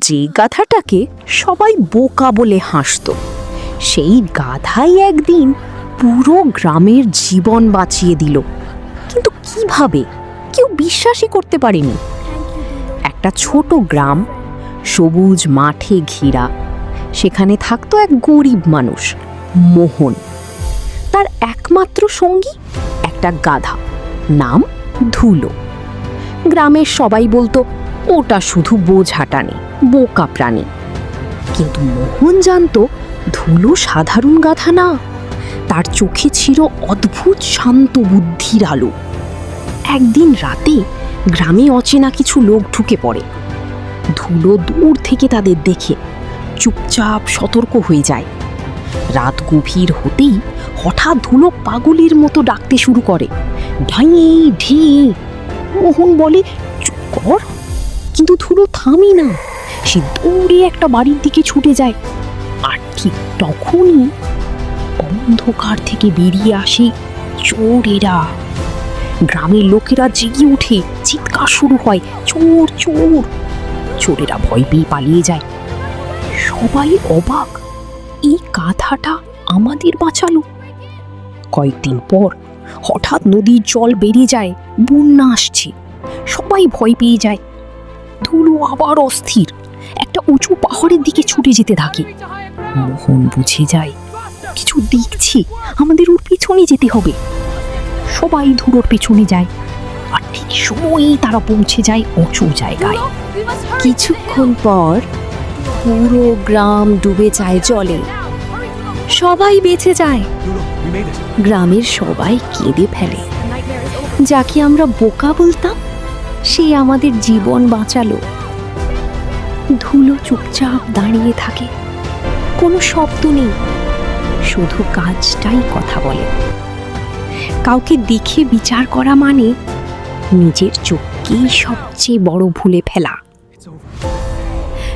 যে গাধাটাকে সবাই বোকা বলে হাসত, সেই গাধাই একদিন পুরো গ্রামের জীবন বাঁচিয়ে দিল। কিন্তু কিভাবে কেউ বিশ্বাসই করতে পারেনি। একটা ছোট গ্রাম, সবুজ মাঠে ঘেরা। সেখানে থাকতো এক গরিব মানুষ, মোহন। তার একমাত্র সঙ্গী একটা গাধা, নাম ধুলো। গ্রামের সবাই বলতো ওটা শুধু বোঝা টানে, বোকা প্রাণী। কিন্তু মোহন জানতো ধুলো সাধারণ গাধা না, তার চোখে ছিল অদ্ভুত শান্ত বুদ্ধির আলো। একদিন রাতে গ্রামে অচেনা কিছু লোক ঢুকে পড়ে। ধুলো দূর থেকে তাদের দেখে চুপচাপ সতর্ক হয়ে যায়। রাত গভীর হতেই হঠাৎ ধুলো পাগলের মতো ডাকতে শুরু করে, ঢাইয়ে ঢিয়ে। মোহন বলে চুপ কর, কিন্তু ধুলো থামে না। সে দৌড়ে একটা বাড়ির দিকে ছুটে যায়। আর ঠিক তখনই অন্ধকার থেকে বেরিয়ে আসে চোরেরা। গ্রামের লোকেরা জেগে উঠে, চিৎকার শুরু হয়, চোর চোর। চোরেরা ভয় পেয়ে পালিয়ে যায়। সবাই অবাক, এই গাধাটা আমাদের বাঁচালো। কয়েকদিন পর হঠাৎ নদীর জল বেড়ে যায়, বন্যা আসছে। সবাই ভয় পেয়ে যায়। ধুলো আবার অস্থির, একটা উঁচু পাহাড়ের দিকে ছুটে যেতে থাকে। মোহন বুঝে যায় কিছু দেখছি, আমাদের ওর পিছনে যেতে হবে। সবাই ধুলোর পেছনে যায়, আর ঠিক সময়ই তারা পৌঁছে যায় উঁচু জায়গায়। কিছুক্ষণ পর পুরো গ্রাম ডুবে যায় জলে। সবাই বেঁচে যায়। গ্রামের সবাই কেঁদে ফেলে। যাকে আমরা বোকা বলতাম, সে আমাদের জীবন বাঁচালো। ধুলো চুপচাপ দাঁড়িয়ে থাকে, কোনো শব্দ নেই, শুধু কাজটাই কথা বলে। কাউকে দেখে বিচার করা মানে নিজের চোখকেই সবচেয়ে বড় ভুলে ফেলা।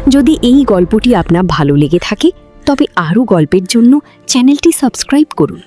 যদি এই গল্পটি আপনার ভালো লেগে থাকে, তবে আরও গল্পের জন্য চ্যানেলটি সাবস্ক্রাইব করুন।